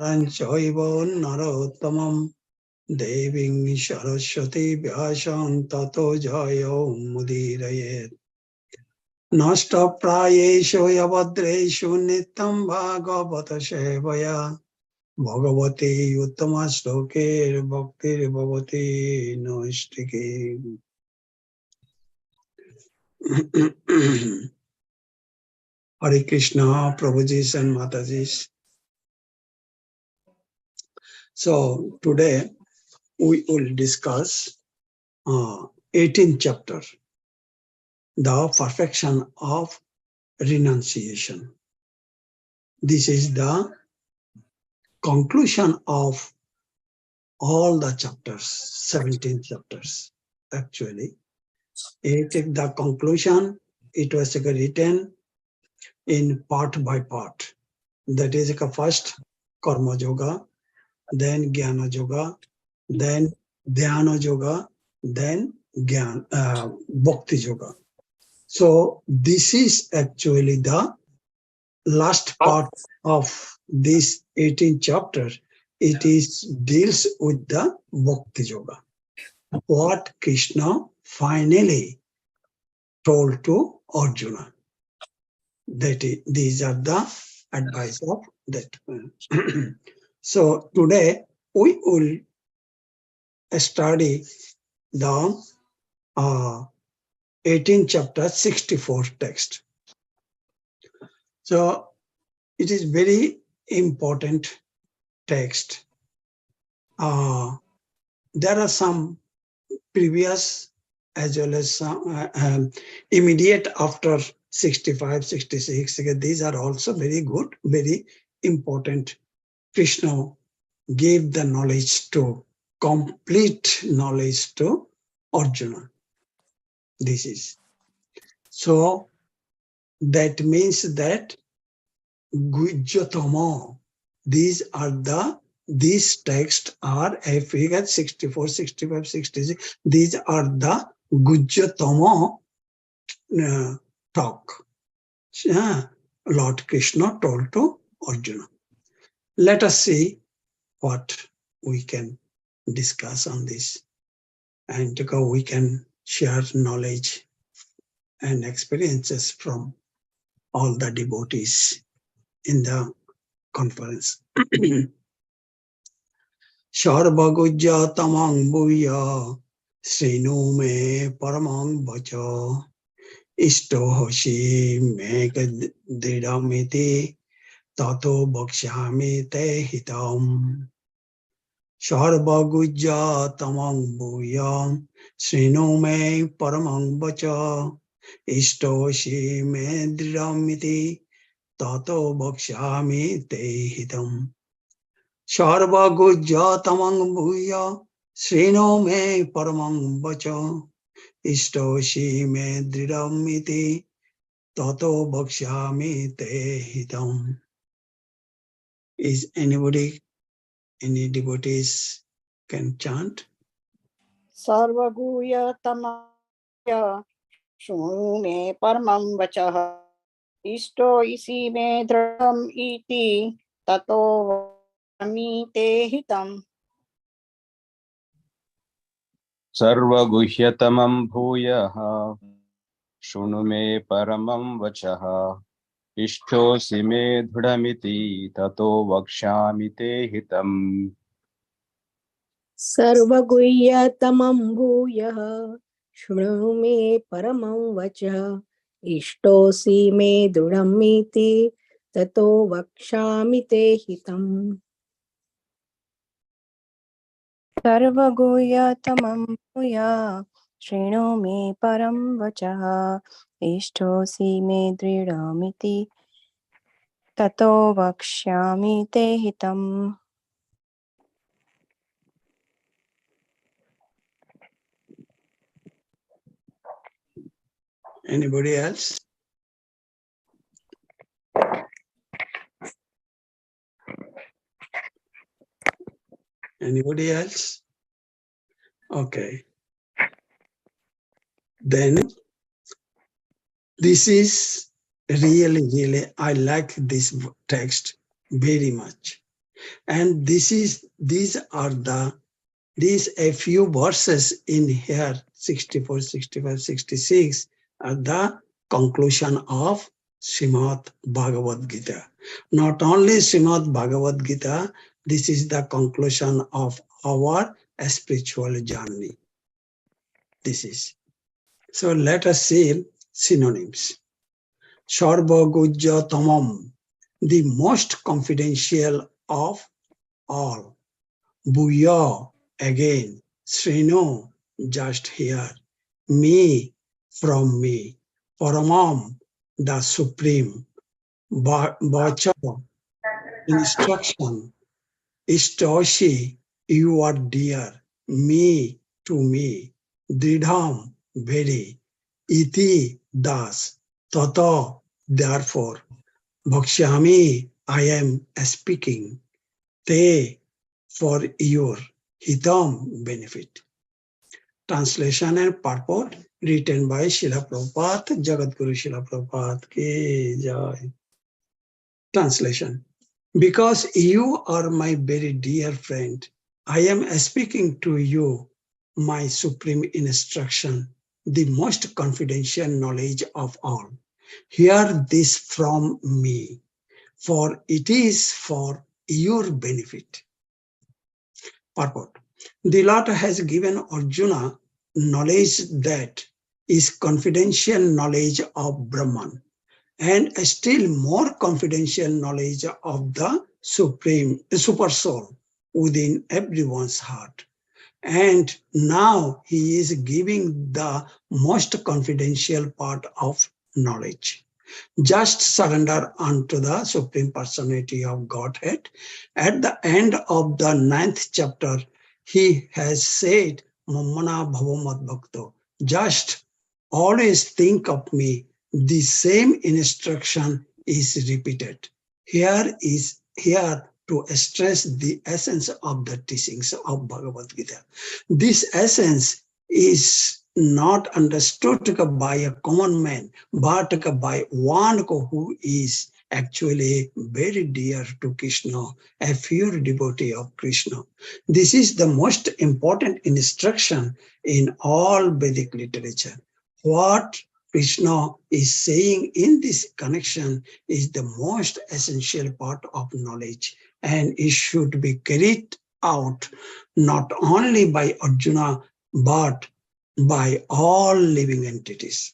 Ranchaiva narottamam deving saraswati vyasam tato jayo mudirayet. Nasta prayesho yavadreshu nitam bhagavata sevaya bhagavati uttama sloke bhakti bhavati noistike. Hare Krishna, Prabhujis and Matajis. So today we will discuss 18th chapter, the perfection of renunciation. This is the conclusion of all the chapters, 17 chapters actually. It is the conclusion, it was written in part by part. That is first Karma Yoga, then Jnana Yoga, then Dhyana Yoga, then Bhakti Yoga. So this is actually the last part of this 18th chapter. It is deals with the Bhakti Yoga. What Krishna finally told to Arjuna. These are the advice of that. So today we will study the 18 chapter 64 text. So it is very important text. There are some previous as well as some immediate after 65, 66. These are also very good, very important. Krishna gave the knowledge to, complete knowledge to Arjuna. This is. So that means that Gujyatama, these texts are, if we get 64, 65, 66, these are the Gujyatama talk. Lord Krishna told to Arjuna. Let us see what we can discuss on this, and we can share knowledge and experiences from all the devotees in the conference. Sarvagujya tamang bhuya srinu me paramang vacha isto hoshi me dridamiti tato bhakshami te hitam. Sarvagujya tamang bhuya srinu me paramang vacha isto hoshi me dridamiti tato bhakshami te hitam. Sarvagujya tamang bhuya srino me paramang vacha istoshi me dridamiti tato bhakshami te hitam. Is anybody, any devotees can chant? Sarvaguya tamaya shunu me paramam vachah isto isi me dhram iti tato vami te hitam. Sarvaguhyatamam bhuyaha shunu me paramam vachaha ishtosi me dhudamiti tato vakshami te hitam. Sarvaguhyatamam bhuyah shunu me paramam vachah ishtosi me dhudamiti tato vakshami te hitam. Sarvaguhyatamam bhuya shrinu me param vachaha ishtosi me dridamiti tato vakshyami te hitam. Anybody else? Anybody else? Okay. Then this is really, I like this text very much. And these a few verses in here, 64, 65, 66, are the conclusion of Srimad Bhagavad Gita. Not only Srimad Bhagavad Gita, this is the conclusion of our spiritual journey. This is. So let us see synonyms. Sarvagujya Tamam, the most confidential of all. Bhuya, again. Srinu, just here. Me, from me. Paramam, the supreme. Vacha, instruction. Ishtoshi, you are dear. Me, to me. Dridham, very. Iti, thus. Tata, therefore. Bhakshyami, I am speaking. Te, for your hitam, benefit. Translation and purport written by Srila Prabhupada, Jagat Guru Srila Prabhupada ki jai. Translation. Because you are my very dear friend, I am speaking to you my supreme instruction, the most confidential knowledge of all. Hear this from me, for it is for your benefit. Purport. The Lord has given Arjuna knowledge that is confidential knowledge of Brahman, and a still more confidential knowledge of the super soul within everyone's heart. And now he is giving the most confidential part of knowledge. Just surrender unto the Supreme Personality of Godhead. At the end of the 9th chapter, he has said, Mammana Bhavamad Bhakto, just always think of me. The same instruction is repeated. Here to stress the essence of the teachings of Bhagavad Gita. This essence is not understood by a common man, but by one who is actually very dear to Krishna, a pure devotee of Krishna. This is the most important instruction in all Vedic literature. What Krishna is saying in this connection is the most essential part of knowledge, and it should be carried out not only by Arjuna but by all living entities.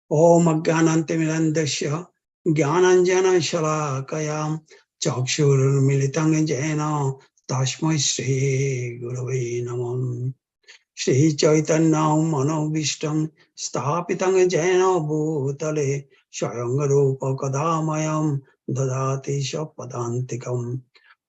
Om Jnanantimirandasya Jnananjana Shalakayam Chakshur Militang Jena Tashmai Sri Gurave Namam Shri Chaitanya Manobishtam Stapitang Jena Bhutale Shayangarupa Kadamayam Dadati Shapadantikam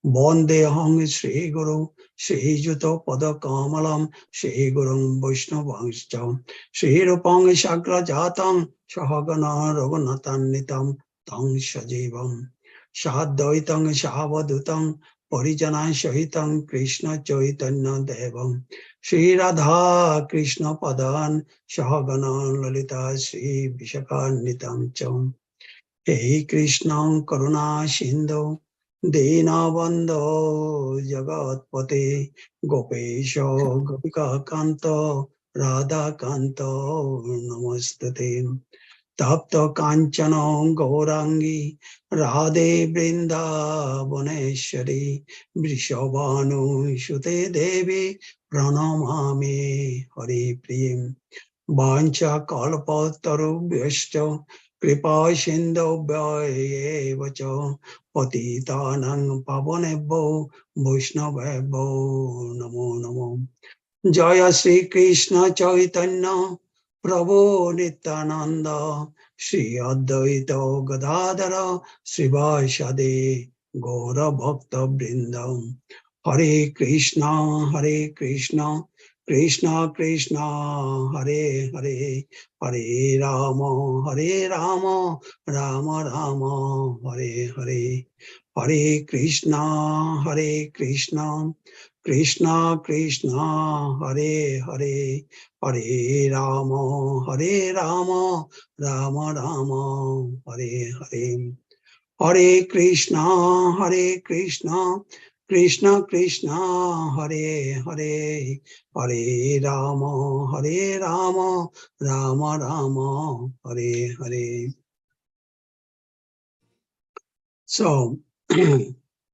Bondehang Sri Guru Sri Juto Pada Kamalam Sri Gurung Vaishnavangscha Sri Rupang Shakra Jatam Shahagana Raghunatanitam Tang Shajivam Shadvaitang Shavadutam Parijana Shahitam Krishna Chaitanya Devam Sri Radha Krishna Padan Shahagana Lalita Sri Vishakanitam Cham Hey Krishna Karuna Sindhu Dinabandho Jagatpate Gopesha Gopika Kanto Radha Kanto Namastate Tapta Kanchana Gaurangi Radhe Vrindavaneshwari Vrishabhanu Shute Devi Pranamami Hari Priyam Vancha Kalpataru Vyashcha Kripa Sindhu Vacha Patitanang Pavanebho Vaishnavebho Namo Namo Jaya Sri Krishna Chaitanya Prabhu Nityananda Sri Advaita Gadadara Srivashade Gaura Bhakta Vrindam Hare Krishna Krishna Krishna Hare Hare Hare Rama Rama Rama Hare Hare Hare Krishna Krishna Krishna Hare Hare Hare Rama Rama Rama Hare Hare Hare Krishna, Krishna Krishna, Hare Hare, Hare Rama, Rama Rama, Hare Hare. So,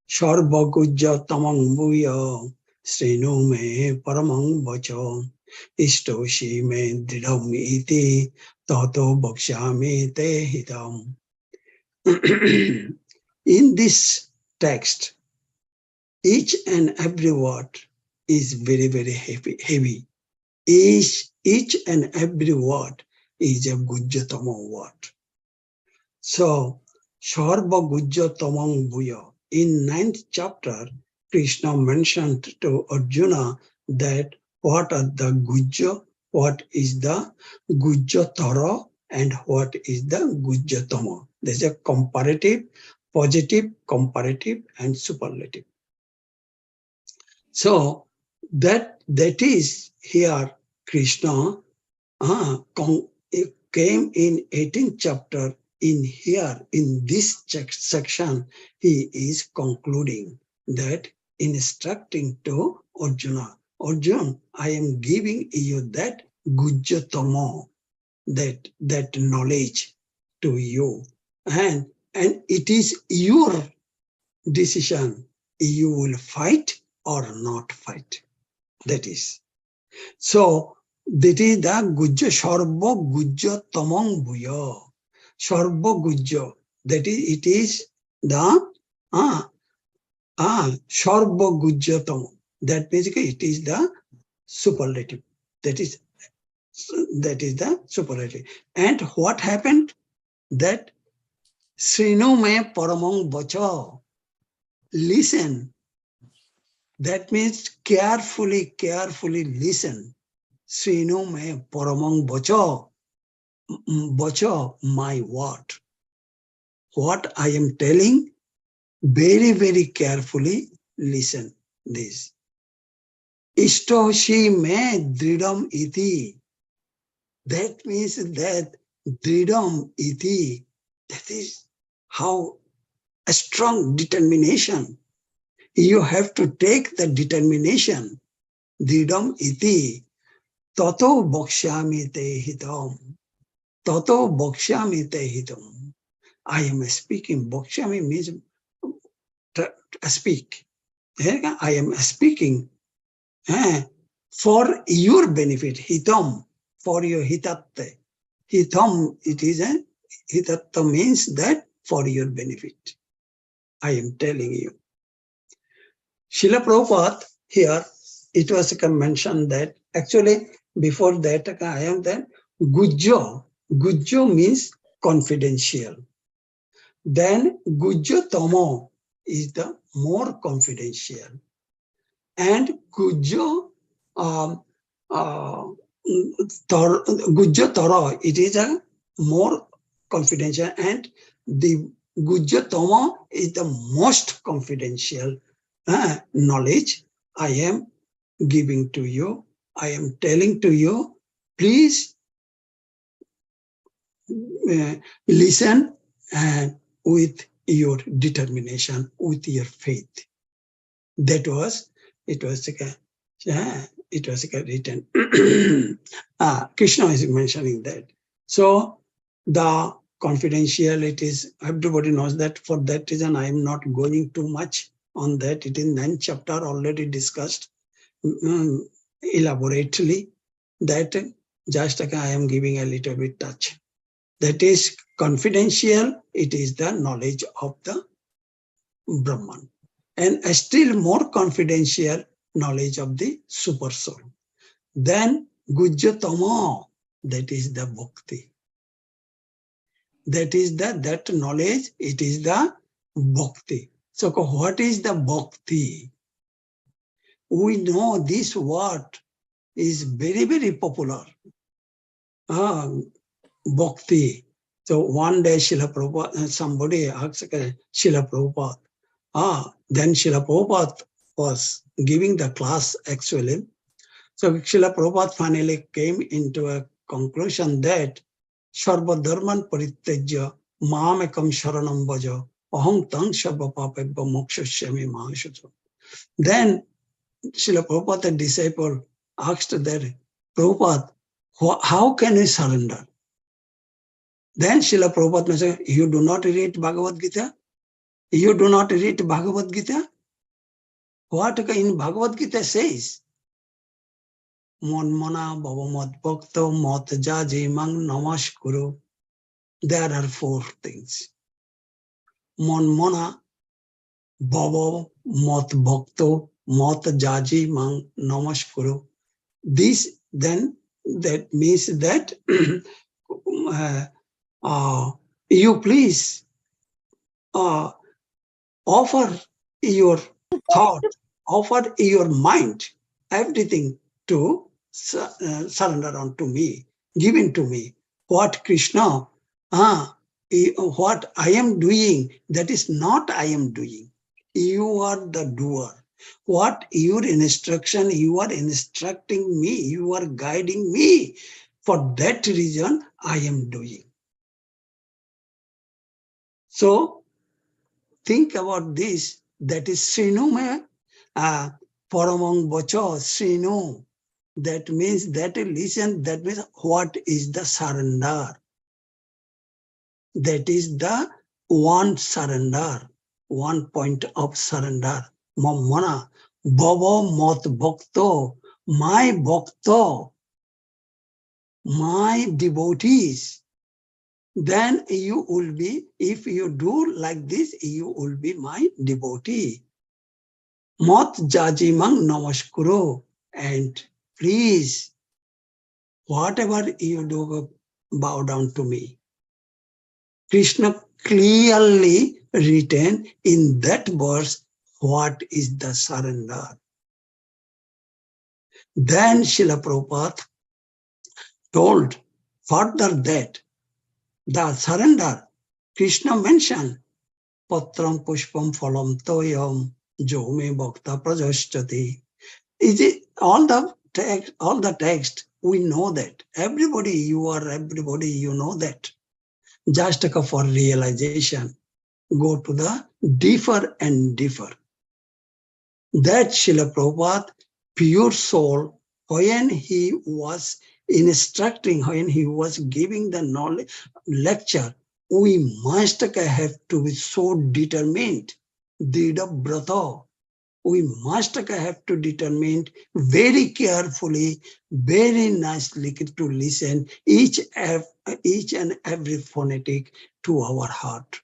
Sarvagujya tamang bhuya, Srinu me paramang vacha, Ishtoshi me dridham iti, Tato bhakshami te hitam. In this text, each and every word is very, very heavy. Each and every word is a Gujjatama word. So, Sarva Gujjatamang Bhuya. In 9th chapter, Krishna mentioned to Arjuna that what are the Gujja, what is the Gujjatara, and what is the Gujjatama. There's a comparative, positive, comparative, and superlative. So that is here Krishna came in 18th chapter. In here, in this section, he is concluding that instructing to Arjuna, Arjuna, I am giving you that Gujjatama, that knowledge to you, and it is your decision. You will fight or not fight. That is. So, that is the Gujja Sarva Gujja Tamang Bhuya. Sarva Gujja. That is, it is the Sarva Gujja Tamang. That basically it is the superlative. That is the superlative. And what happened? That Srinu me paramang vacha. Listen. That means carefully listen. Srinu me paramang vacha. Vacha, my word. What I am telling, very, very carefully listen this. Ishtoshi me dridam iti. That means that dridam iti, that is how a strong determination. You have to take the determination. Dridam iti. Tato bhakshami te hitam. Tato bhakshami te hitam. I am speaking. Bhakshami means speak. I am speaking for your benefit. Hitam, for your hitatte. Hitam, it is a hitatta means that for your benefit. I am telling you. Srila Prabhupada here, it was mentioned that actually before that I am that Gujjo. Gujjo means confidential. Then Gujjo Tomo is the more confidential. And Gujjo Gujjo Tara, it is a more confidential, and the Gujjo Tomo is the most confidential knowledge I am giving to you. I am telling to you, please listen with your determination, with your faith. That was, it was written. Krishna is mentioning that. So the confidentiality is, everybody knows that. For that reason, I am not going too much on that. It is 9th chapter already discussed elaborately. That just I am giving a little bit touch. That is confidential. It is the knowledge of the Brahman. And a still more confidential knowledge of the super soul. Then Gujjatama, that is the bhakti. That is that knowledge, it is the bhakti. So what is the bhakti? We know this word is very, very popular. Bhakti. So one day Srila Prabhupada, somebody asked Srila Prabhupada, then Srila Prabhupada was giving the class actually. So Srila Prabhupada finally came into a conclusion that Sarva Dharman Parityajya Mamekam Sharanam Bhaja aham tang shabba papabha mokshashyami mahashucho. Then Srila Prabhupada, the disciple, asked that, Prabhupada, how can I surrender? Then Srila Prabhupada said, you do not read Bhagavad Gita? You do not read Bhagavad Gita? What in Bhagavad Gita says? Mon mana bhava mat bhakto mat jaji mang namaskuru. There are four things. Mon mana bhava mat bhakto mat jaji mang namaskuru. This then that means that you please offer your thought, offer your mind, everything to surrender unto me, given to me. What Krishna, what I am doing, that is not I am doing. You are the doer. What your instruction, you are instructing me, you are guiding me. For that reason, I am doing. So, think about this. That is Srinu me Paramang Bocho, Srinu. That means that listen, that means what is the surrender? That is the one surrender, one point of surrender. Mamana, Baba Mot Bhakto, my Bhakto, my devotees. Then you will be, if you do like this, you will be my devotee. Mat jajimang namaskuro. And please, whatever you do, bow down to me. Krishna clearly written in that verse what is the surrender. Then Srila Prabhupada told further that the surrender, Krishna mentioned, Patram Pushpam Phalam Toyam Jome Bhakta Prajaschati. Is it all the text, we know that. Everybody, you know that. Just for realization, go to the deeper and deeper. That Srila Prabhupada, pure soul, when he was instructing, when he was giving the knowledge lecture, we must have to be so determined. Dida brata. We must have to determine very carefully, very nicely to listen each and every phonetic to our heart.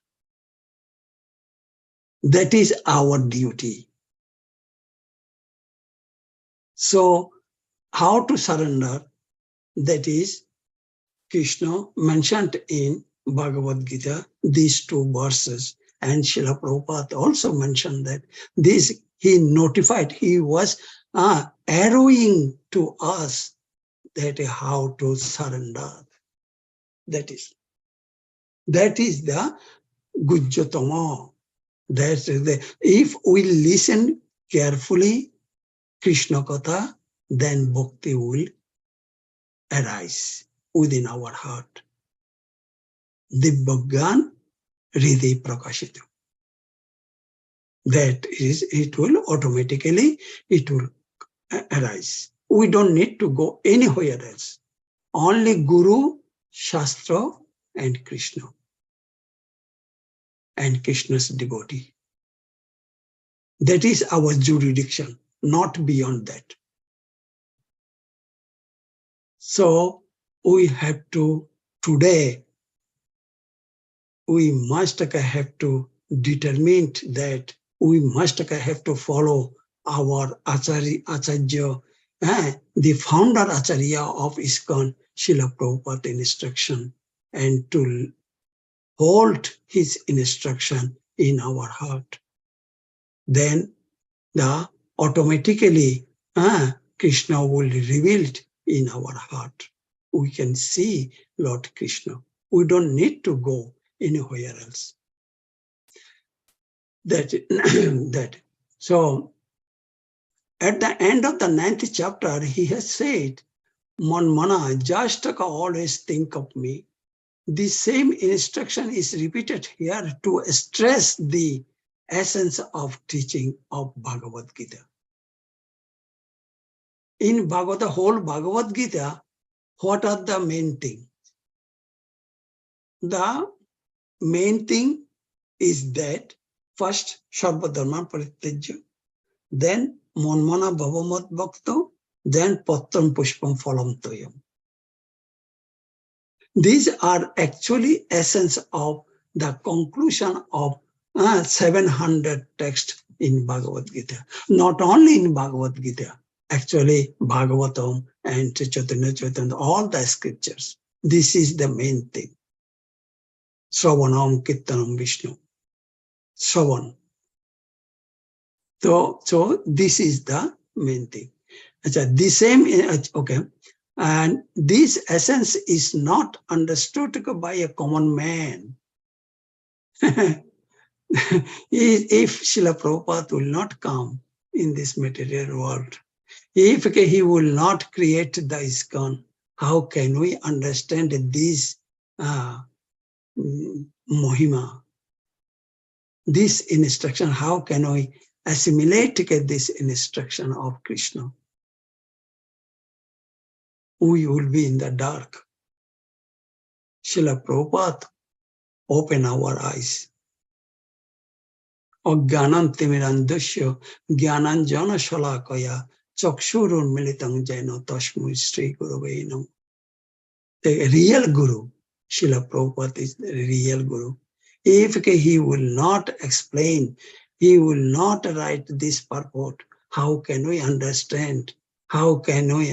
That is our duty. So, how to surrender? That is, Krishna mentioned in Bhagavad Gita, these two verses, and Srila Prabhupada also mentioned that this he notified, he was arrowing to us that how to surrender. That is the Gujjatama. That's if we listen carefully, Krishna Katha, then bhakti will arise within our heart. Dibbagyan Hriday Prakashita. That is, it will automatically, it will arise. We don't need to go anywhere else. Only Guru, Shastra, and Krishna. And Krishna's devotee. That is our jurisdiction, not beyond that. So we have to, today, we must have to determine that we must have to follow our Acharya, the founder Acharya of ISKCON, Srila Prabhupada instruction, and to hold his instruction in our heart. Then automatically Krishna will be revealed in our heart. We can see Lord Krishna. We don't need to go anywhere else. That. So, at the end of the 9th chapter, he has said, Mon mana, just always think of me. the same instruction is repeated here to stress the essence of teaching of Bhagavad Gita. In the whole Bhagavad Gita, what are the main things? The main thing is that first, Sarva Dharma Parityajya, then Manmana Bhavamat Bhakta, then Patram Pushpam Phalam Toyam. These are actually essence of the conclusion of 700 texts in Bhagavad Gita. Not only in Bhagavad Gita, actually Bhagavatam and Chaitanya Chaitanya, all the scriptures. This is the main thing. Sravanam Kirtanam Vishnu. Sravan. So this is the main thing. The same, okay. And this essence is not understood by a common man. If Srila Prabhupada will not come in this material world, if he will not create the ISKCON, how can we understand this Mohima? This instruction, how can we assimilate this instruction of Krishna? We will be in the dark. Srila Prabhupada open our eyes. Ọজ্ঞানং তিমিরান্ধস্য জ্ঞানাঞ্জন শলাকয়া চক্ষুরুন্মিলিতং যেন তস্मै শ্রী গুরবে নমঃ. The real Guru, Srila Prabhupada is the real Guru. If he will not explain, he will not write this purport, how can we understand? How can we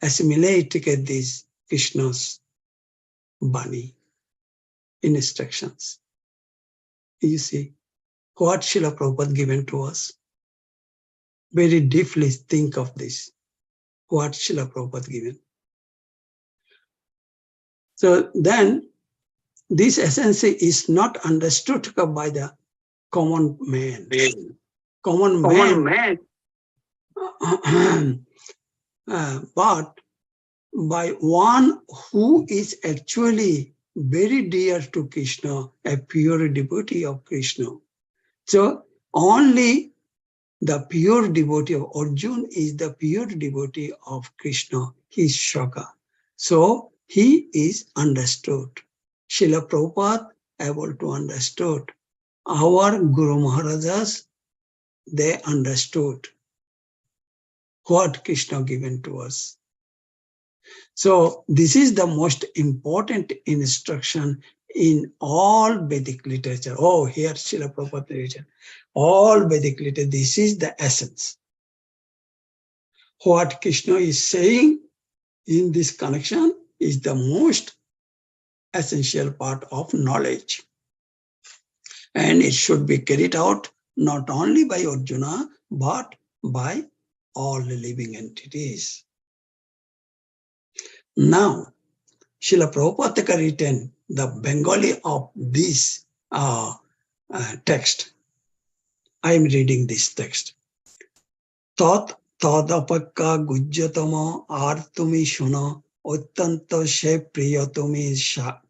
assimilate this Krishna's Bani instructions? You see, what Srila Prabhupada given to us? Very deeply think of this. What Srila Prabhupada given. So then, this essence is not understood by the common man. Common man. But by one who is actually very dear to Krishna, a pure devotee of Krishna. So only the pure devotee of Arjuna is the pure devotee of Krishna, his Shaka. So he is understood. Srila Prabhupada able to understood. Our Guru Maharajas, they understood what Krishna given to us. So this is the most important instruction in all Vedic literature. Oh, here Srila Prabhupada literature. All Vedic literature, this is the essence. What Krishna is saying in this connection is the most essential part of knowledge. And it should be carried out not only by Arjuna, but by all living entities. Now, Srila Prabhupada written the Bengali of this text. I am reading this text. Tat tadapakka gujyatama artumi shuna ottanta she priyatumi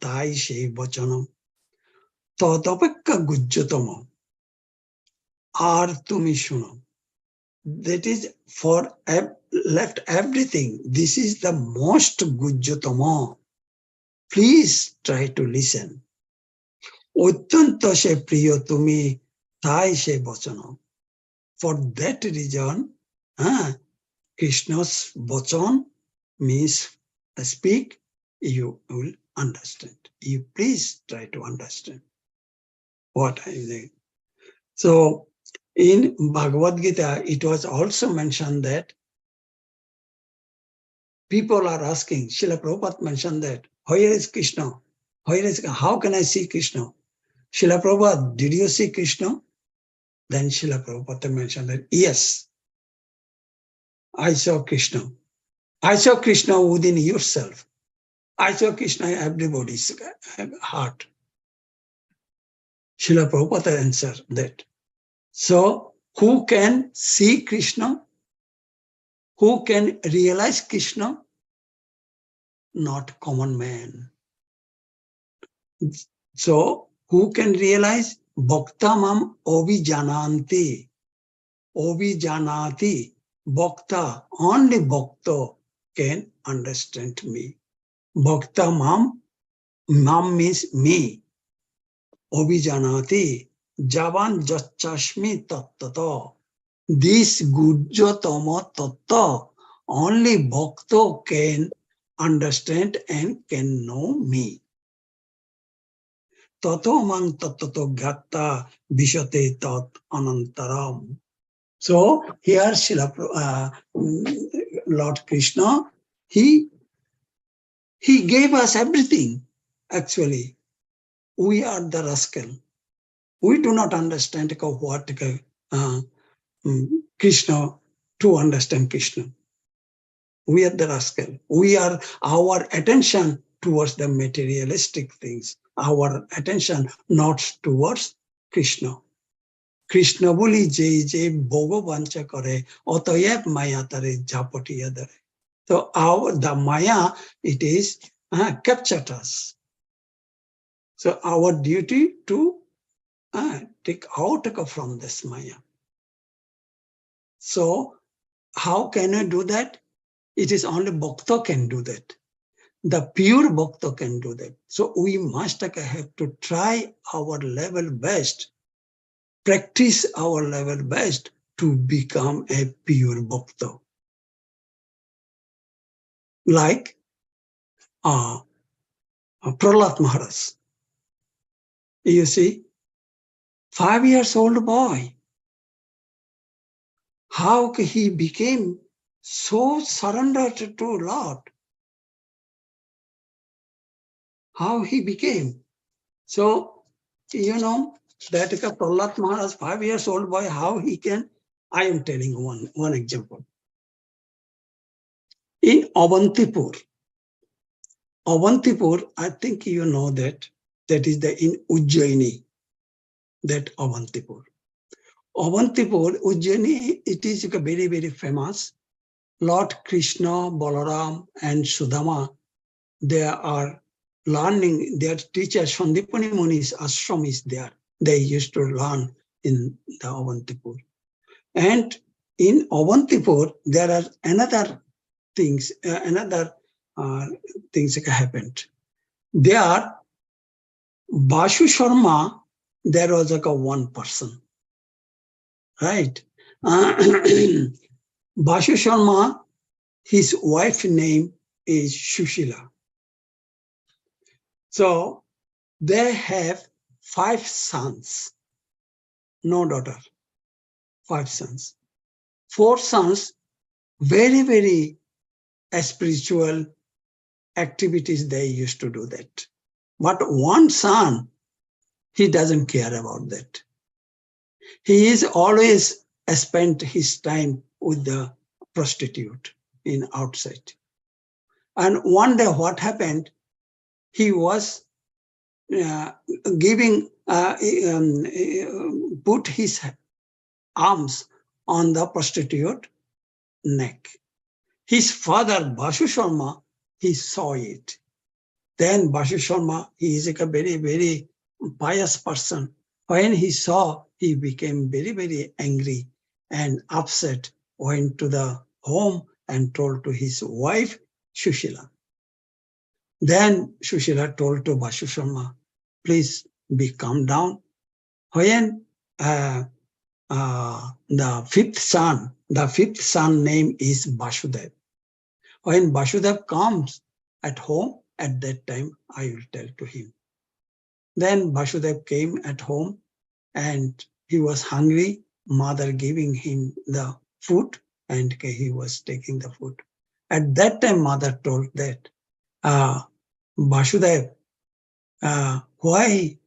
tai she vachanam. Tadapakka gujyatama artumi shuna. That is for left everything. This is the most gujyatama. Please try to listen. Ottanta she priyatumi tai she vachanam. For that reason, Krishna's vachan means speak, you will understand. You please try to understand what I am saying. So in Bhagavad Gita, it was also mentioned that people are asking, Srila Prabhupada mentioned that, where is Krishna? How can I see Krishna? Srila Prabhupada, did you see Krishna? Then Srila Prabhupada mentioned that, yes, I saw Krishna. I saw Krishna within yourself. I saw Krishna in everybody's heart. Srila Prabhupada answered that. So, who can see Krishna? Who can realize Krishna? not common man. So who can realize? Bhakta mam ovijananti. Ovijanati. Bhakta, only Bhakta can understand me. Bhakta mam means me. Ovijanati. Javan jachashmi tattata. This gujjatama tatta, only Bhakta can understand and can know me. Tato mang tattato gatta vishate tat anantaram. So here Lord Krishna, he gave us everything. Actually, we are the rascal. We do not understand what Krishna to understand Krishna. We are the rascal. We are our attention towards the materialistic things. Our attention not towards Krishna. Krishna বলি যে ভোগ বাঞ্ছা করে অতএব মায়া তারে ঝাপটিয়া ধরে. So the maya, it is captured us. So our duty to take out from this maya. So how can we do that? It is only Bhakta can do that. The pure Bhakta can do that. So we must have to try our level best, practice our level best to become a pure Bhakta. Like Prahlad Maharaj. You see, 5 years old boy, how he became so surrendered to Lord. How he became. So, you know, that Prahlad Maharaj, 5 years old boy, how he can, I am telling one example. In Avantipur, I think you know that is in Ujjaini, that Avantipur. Avantipur, Ujjaini, it is very, very famous. Lord Krishna, Balaram, and Sudama, they are learning, their teacher Sandipani Muni's ashram is there. They used to learn in the Avantipur. And in Avantipur, there are another things happened. There, Bashu Sharma, there was like a one person, right? Bashu Sharma, his wife's name is Shushila. So they have 5 sons, no daughter, 5 sons. 4 sons, very, very spiritual activities, they used to do that. But one son, he doesn't care about that. He is always spent his time with the prostitute in outside. And one day what happened, he was put his arms on the prostitute neck. His father, Bashu Sharma, he saw it. Then Bashu Sharma, he is a very, very pious person. When he saw, he became very, very angry and upset, went to the home and told to his wife, Shushila. Then Shushila told to Bashu Sharma, please be calm down. When the fifth son name is Basudev. When Basudev comes at home, at that time, I will tell to him. Then Basudev came at home and he was hungry. Mother giving him the food and he was taking the food. At that time, mother told that, Basudev, why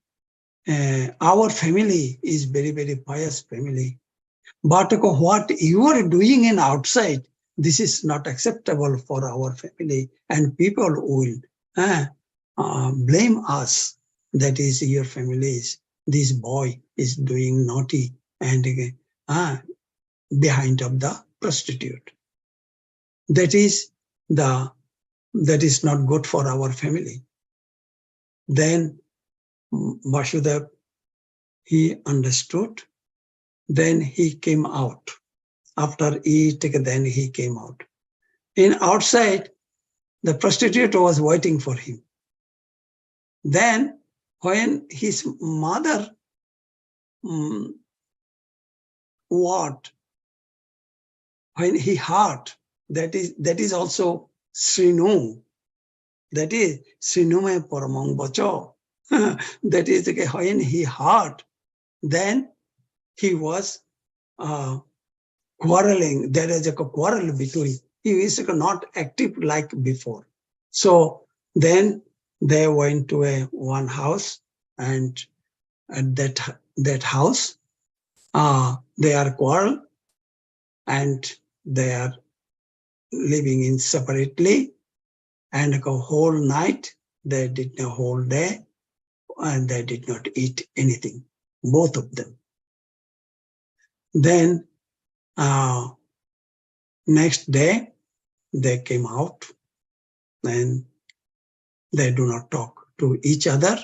our family is very, very pious family. But what you are doing in outside, this is not acceptable for our family, and people will blame us. That is your families. This boy is doing naughty and behind of the prostitute. That is the that is not good for our family. Then Vasudeva, he understood. Then he came out. After eating, then he came out. In outside, the prostitute was waiting for him. Then when his mother, what? When he heard, that is also Srinu. That is Srinume Paramang Vacho. That is when he heard, then he was quarreling. There is a quarrel between. He is not active like before. So then they went to one house, and at that house, they are quarrel, and they are living in separately, and a whole night they did a whole day, and they did not eat anything, both of them. Then next day they came out, and they do not talk to each other.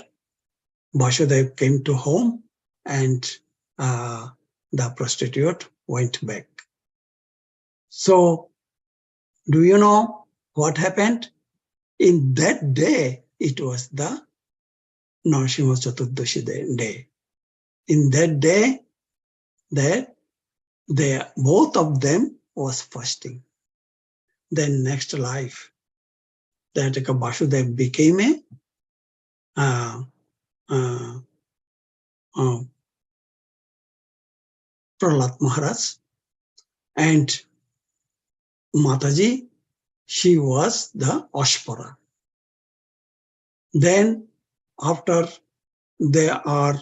Vasudeva came to home, and the prostitute went back. So, do you know what happened? In that day, it was the Narasimha Chaturdashi day. In that day, both of them was fasting. Then next life, that Vasudeva became a Prahlad Maharaj, and Mataji, she was the Ashpara. Then after they are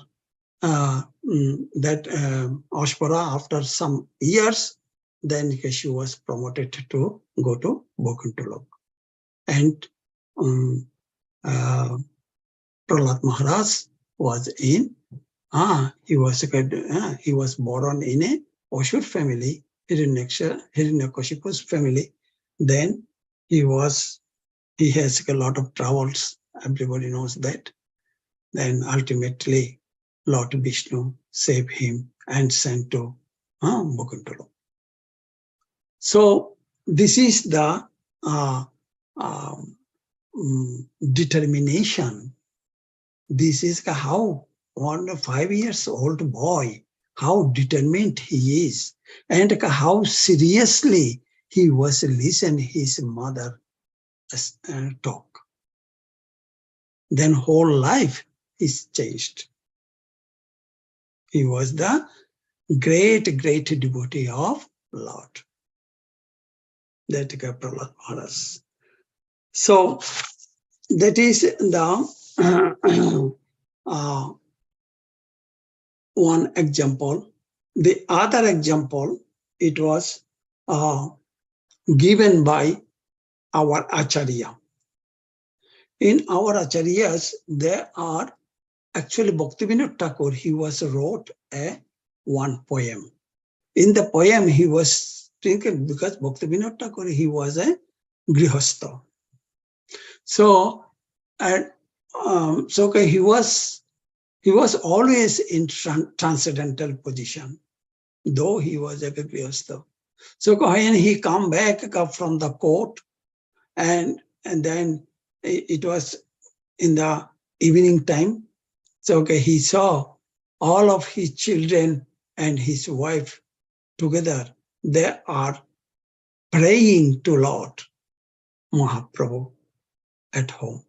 Ashpara, after some years, then she was promoted to go to Vaikuntha. And Prahlad Maharaj was in, he was born in a Ashur family, Hiranyakashipu's family. Then he has a lot of troubles. Everybody knows that. Then ultimately, Lord Vishnu saved him and sent to Vaikuntha. So this is the determination. This is how 5 years old boy, how determined he is, and how seriously he was listening his mother talk. Then whole life is changed. He was the great devotee of Lord. That Prahlad Maharaj. So that is the one example. The other example, it was given by our Acharya. In our Acharyas, there are actually Bhaktivinoda Thakur, he wrote one poem. In the poem, he was thinking, because Bhaktivinoda Thakur, he was a grihastha. So, he was always in transcendental position, though he was a grihastha. So when he come back from the court, and then it was in the evening time. So he saw all of his children and his wife together. They are praying to Lord Mahaprabhu at home.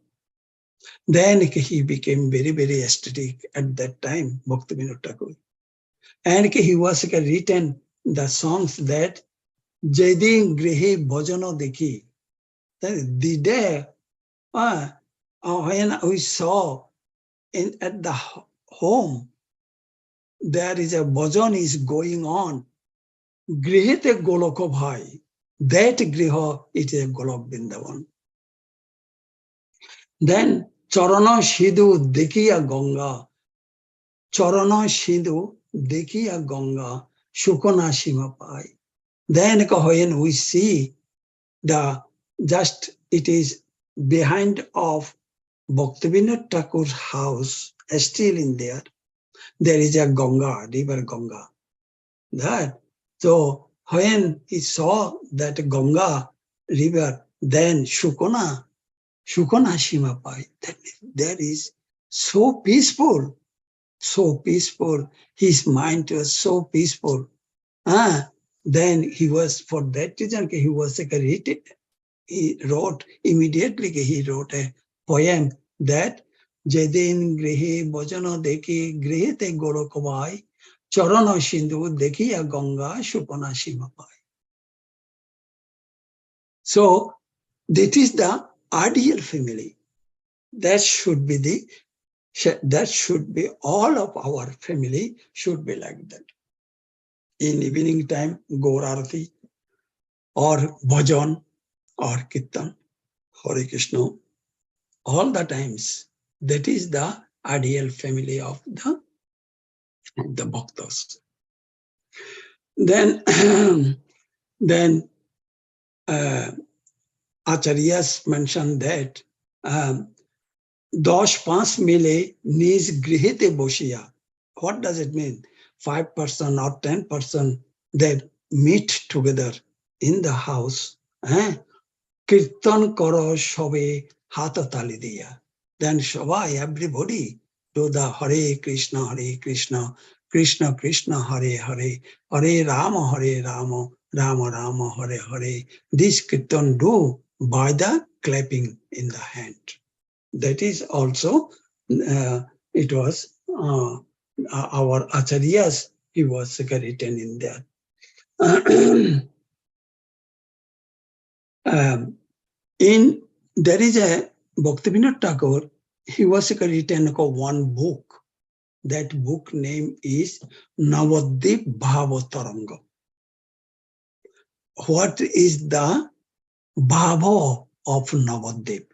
Then he became very ecstatic at that time, Bhaktivinoda Thakur. And he was written the songs that Jedin Grihe Bhajana Dekhi. The day when we saw at the home, there is a bhajan is going on. Grihete Goloko Bhai. That griha, it is a Golok Vrindavan. Then Charana Shidhu Dekhiya Ganga. Charana Shidhu Dekhiya Ganga. Shukona Shima Pai. Then when we see it is behind of Bhaktivinoda Thakur's house, still in there is a Ganga, river Ganga. That so when he saw that Ganga river, then Shukona Shimapai, that is so peaceful, so peaceful. His mind was so peaceful. Then he was, for that reason, he was he wrote immediately, he wrote a poem that Jedin Grihe Bojana Deki Grihete Gorokovai Charana Sindhu Dekiya Ganga Shupana Shimapai. So that is the ideal family. That should be all of our family should be like that. In evening time, Gaur Arati or Bhajan or Kirtan, Hare Krishna, all the times. That is the ideal family of the bhaktas. Then, Acharyas mentioned that Dosh Pans Mile Nis Grihite Boshiya. What does it mean? 5% or 10% they meet together in the house. Kirtan Koro Shobe Hatatali Diya. Then Shavai, everybody do the Hare Krishna, Krishna Krishna, Hare Hare, Hare Rama, Rama Rama, Hare Hare. This Kirtan do by the clapping in the hand. That is also, it was our Acharyas, he was written in there. There is a Bhaktivinoda Thakur, he was written one book. That book name is Navadip Bhavataranga. What is the Bhava of Navadip?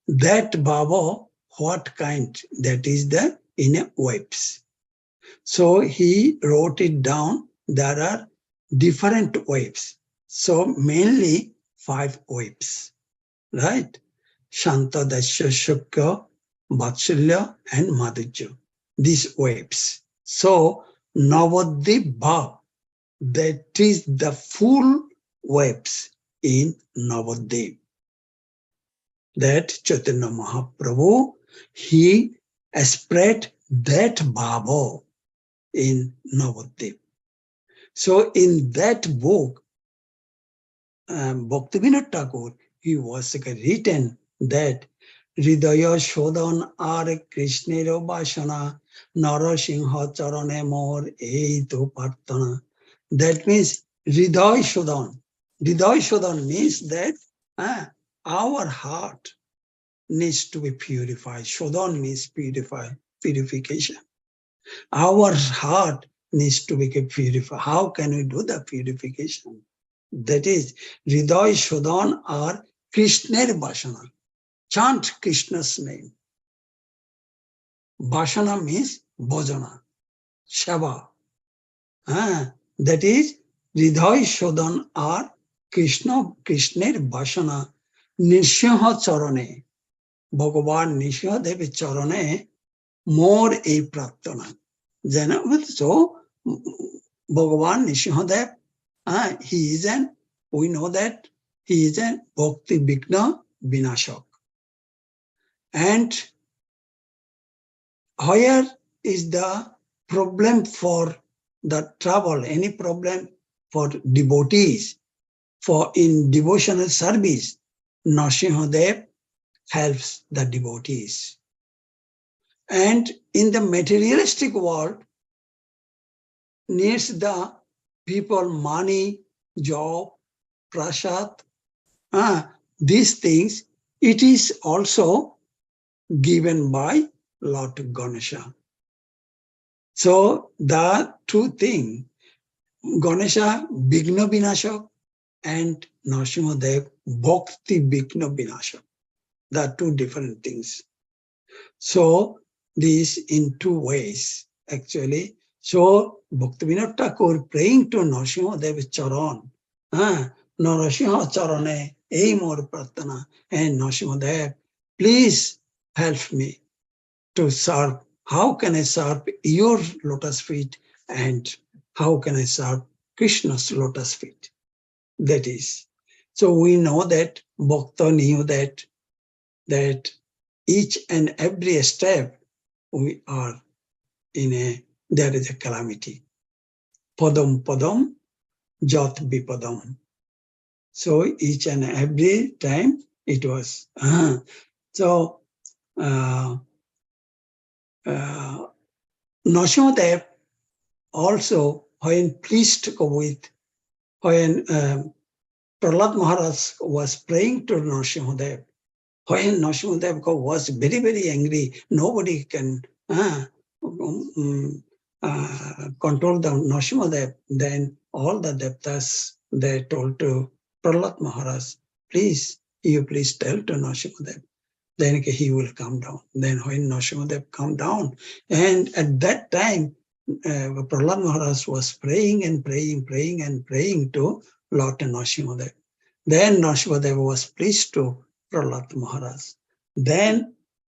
That Bhava, what kind? That is the inner waves. So he wrote it down. There are different waves. So mainly 5 waves, right? Shanta, Dasya, Shukya, Vatsalya, and Madhurya. These waves. So Navadip Bhav, that is the full waves in Navadip. That Chaitanya Mahaprabhu, he spread that Bhava in Navadip. So in that book, Bhaktivinoda Thakur, he was written that Hridaya Shodhan Ar Krishnero Vasana Narasingha Charane Mor Eito Partana. That means Hridaya Shodhan. Hridaya Shodhan means that our heart needs to be purified. Shodhan means purification. Our heart needs to be purified. How can we do the purification? That is, Hriday Shodhan or Krishner Vasana. Chant Krishna's name. Vasana means bhajana, shava. That is, Hriday Shodhan or Krishner Vasana Nishyaha Charane. Bhagavan Nishya Devi Charane more a prarthana. So, Bhagavan Nishadev, he is we know that he is a Bhakti Vigna Vinashak. And where is the problem for the trouble, any problem for devotees, for in devotional service, Nrsimhadev helps the devotees. And in the materialistic world, needs the people money, job, prasad, these things, it is also given by Lord Ganesha. So the two things, Ganesha Vigna Vinashak and Nrsimhadev Bhakti Vigna Vinashak. They are two different things. So these in 2 ways actually. So Bhaktivinoda Thakur praying to Nrsimhadev Charan, Nrsimha Charane Ei Mor Pratana, and Nrsimhadev, please help me to serve. How can I serve your lotus feet, and how can I serve Krishna's lotus feet? That is. So we know that Bhakta knew that each and every step we are there is a calamity. Padam padam jat bipadam. So each and every time it was. So Nrsimhadev also, when pleased with, when Prahlad Maharaj was praying to Nrsimhadev, when Nrsimhadev was very, very angry, nobody can control the Nrsimhadev. Then all the Devtas, they told to Prahlad Maharaj, please, you please tell to Nrsimhadev. Then he will come down. Then when Nrsimhadev come down, and at that time, Prahlad Maharaj was praying and praying to Lord Nrsimhadev. Then Nrsimhadev was pleased to Prahlad Maharaj. Then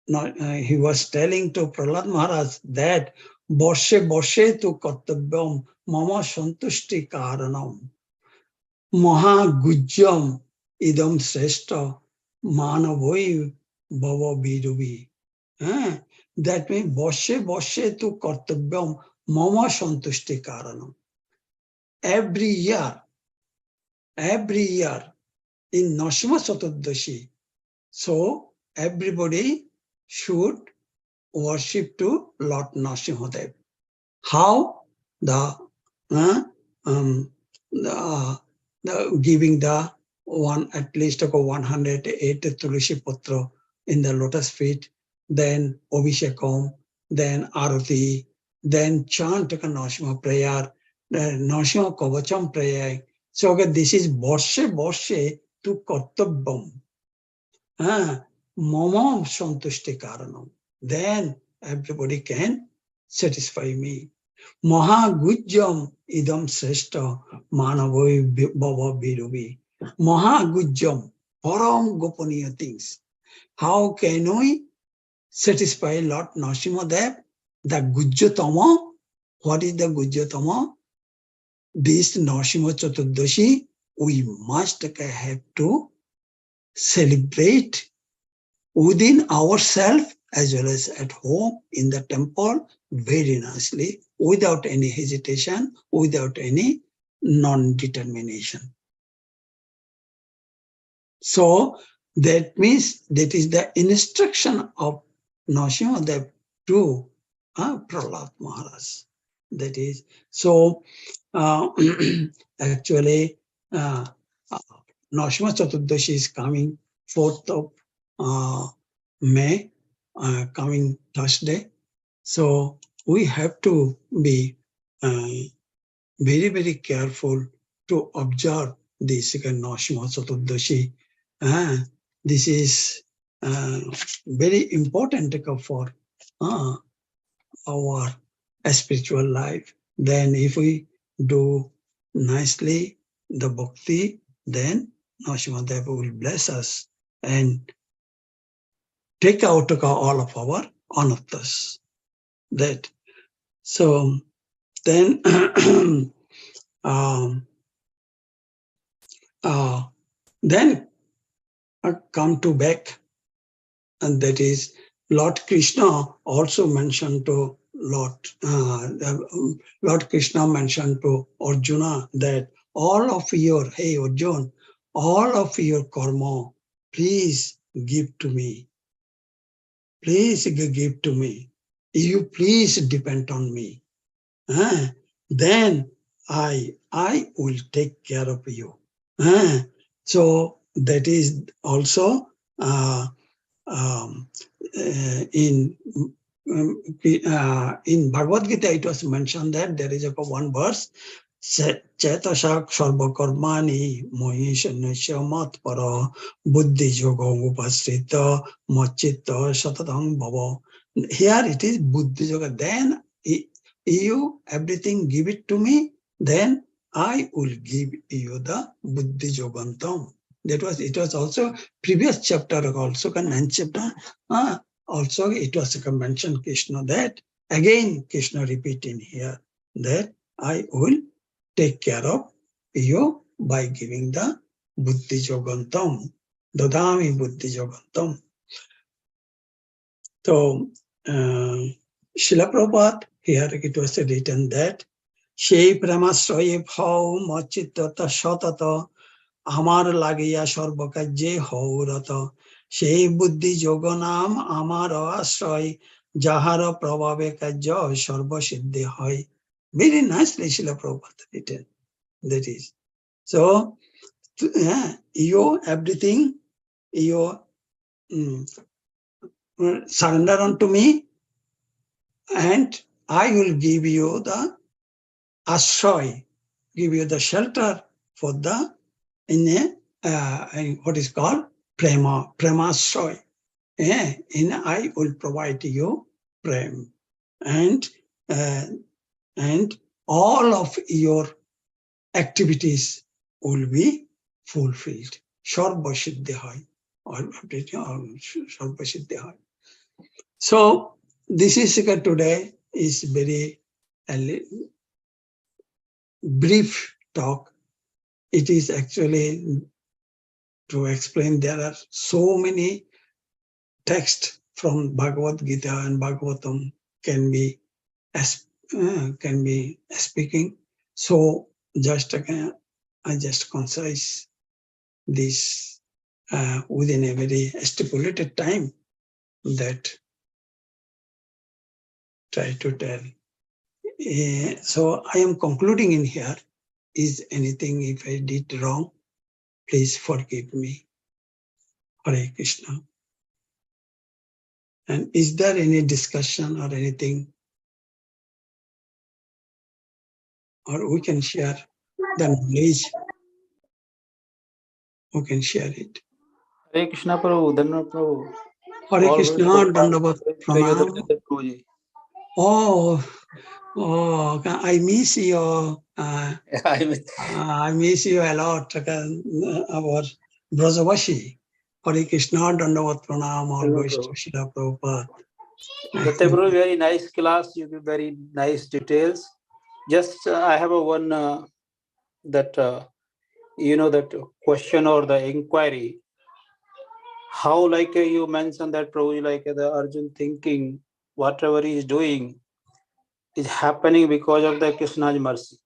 he was telling to Prahlad Maharaj that Borshe Borshe tu kartavyam mama santushti karanam maha gujyam idam sreshta manavoi bhava viruvi. That means Borshe Borshe tu kartavyam mama santushti karanam. Every year in Nrsimha Chaturdashi, so everybody should worship to Lord Nrsimhadev. How? The giving the one at least 108 Tulsi Patra in the lotus feet, then Abhishekam, then Arati, then chant Nrsimha prayer, Nrsimha Kavacham prayer. So this is Borshe Borshe tu Kartavyam. Mama Santushti Karanam. Then everybody can satisfy me. Maha Gujjam idam sreshta manavoi bhava viruvi. Maha Gujjam, param gopaniya things. How can we satisfy Lord Nrsimhadev? The Gujjatama. What is the Gujjatama? This Nrsimha Chaturdashi, we must have to celebrate within ourselves as well as at home in the temple very nicely, without any hesitation, without any non-determination. So that means that is the instruction of Nrsimhadev to Prahlad Maharaj. That is, so actually Nrsimha Chaturdashi is coming 4th of May, coming Thursday. So we have to be very, very careful to observe this Nrsimha Chaturdashi. This is very important for our spiritual life. Then if we do nicely the bhakti, then Nrsimhadev will bless us and take out all of our anarthas. That. So then then come to back, and that is Lord Krishna also mentioned to Lord Krishna mentioned to Arjuna that all of your, hey Arjuna, all of your karma, please give to me. Please give to me. You please depend on me. Then I will take care of you. So that is also in Bhagavad Gita it was mentioned that there is one verse, Chaitasak sarva karmani mohishanasya mat para buddhi yoga upasrita machitta satatang bhava. Here it is buddhi yoga. Then you everything give it to me, then I will give you the buddhi yogantam. It was also previous chapter also, 9th chapter. Also it was mentioned Krishna that again Krishna repeating here that I will take care of you by giving the buddhi jogantam, dadami buddhi jogantam. So Srila Prabhupada here it was written that Shei Pramasraye Bhau Machitata Shatata Amar Lagiya Sarvakajye Haurata Shei Buddhi Joganam Amar Asray Jahara Prabhave Kajya Sarva Siddhi Hai. Very nicely Srila Prabhupada written. That is. So, you everything, you surrender unto me, and I will give you the ashray, give you the shelter for the in what is called premasray. I will provide you prem, and all of your activities will be fulfilled. Sarva siddhi hai, or sarva siddhi hai. So this is today is very brief talk. It is actually to explain there are so many texts from Bhagavad Gita and Bhagavatam can be speaking. So just again, I just concise this within a very stipulated time that try to tell. So I am concluding in here. Is anything if I did wrong, please forgive me. Hare Krishna. And is there any discussion or anything? Or we can share the knowledge. We can share it. Hare Krishna Prabhu, Dhanna Prabhu. Hare Always Krishna, Dandavat Pranam. Prabhuji. Oh, I miss you. I miss you a lot. Our Brajavashi. Hare Krishna, Dandavat Pranam, always to Srila Prabhupada. Dhanna Prabhu, very nice class. You give very nice details. Just I have a one that that question or the inquiry. How like you mentioned that Prabhu, like the Arjun thinking whatever he is doing is happening because of the Krishna's mercy.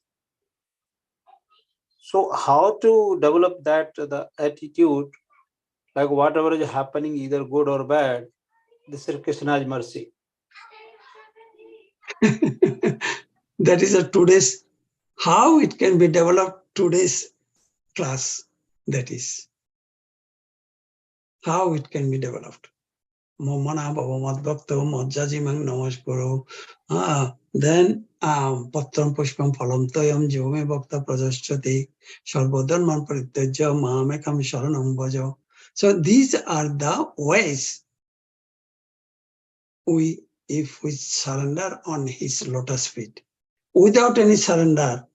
So how to develop that the attitude, like whatever is happening, either good or bad, this is Krishna's mercy. That is a today's, how it can be developed today's class. That is how it can be developed. Momana Baba Madbhakta Madjajimang Namaskaro. Then Patram Pushpam Phalam Toyam Jome Bhakta Prajaschati Sarvodharman Parityaja Mamekam Sharanam Bhaja. So these are the ways if we surrender on his lotus feet. Without any surrender,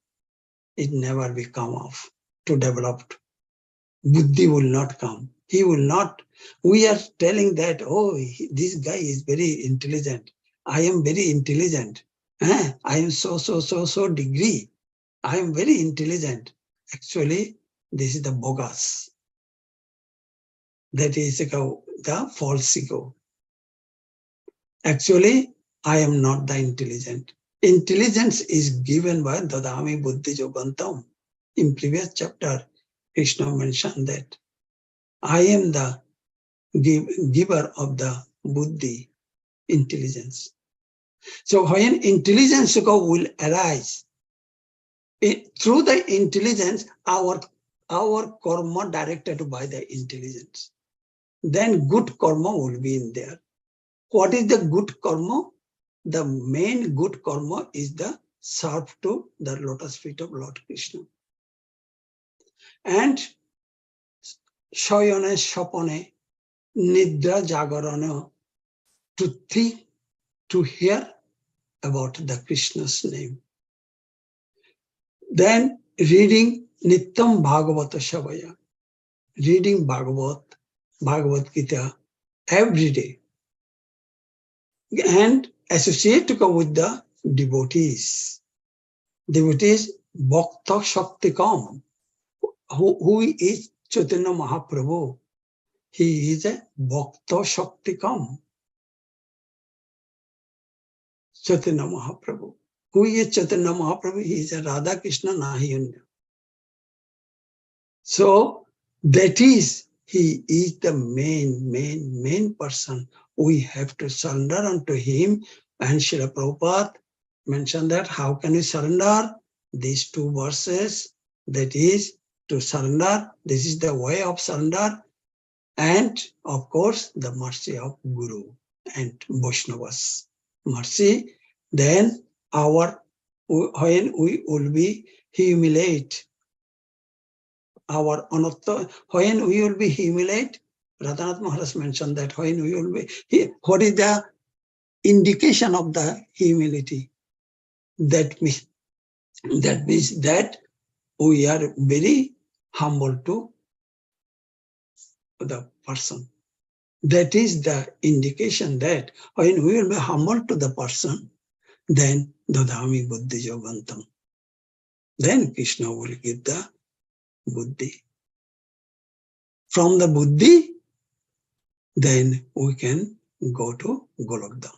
it never will come off to develop. Buddhi will not come. He will not. We are telling that, oh, this guy is very intelligent. I am very intelligent. I am so degree. I am very intelligent. Actually, this is the bogus. That is the false ego. Actually, I am not the intelligent. Intelligence is given by Dadami Buddhi Jogantam. In previous chapter, Krishna mentioned that I am the giver of the buddhi, intelligence. So when intelligence will arise, through the intelligence, our karma directed by the intelligence, then good karma will be in there. What is the good karma? The main good karma is the serve to the lotus feet of Lord Krishna. And Shayane Shapane Nidra Jagarana, to think, to hear about the Krishna's name. Then reading Nityam Bhagavata Shavaya, reading Bhagavad Gita every day, and associate with the devotees. Devotees, Bhakta Shaktikam. Who is Chaitanya Mahaprabhu? He is a Bhakta Shaktikam. Chaitanya Mahaprabhu. Who is Chaitanya Mahaprabhu? He is a Radha Krishna Nahiyanya. So that is, he is the main person. We have to surrender unto him. And Srila Prabhupada mentioned that how can we surrender? These two verses, that is to surrender. This is the way of surrender. And of course, the mercy of Guru and Vaishnavas. Mercy, then when we will be humiliate our anatta, when we will be humiliate, Radhanath Maharaj mentioned that when we will be, what is the indication of the humility? That means that we are very humble to the person. That is the indication that when we will be humble to the person, then Dadami Buddhi Yogantam. Then Krishna will give the Buddhi. From the Buddhi, then we can go to Golokdam.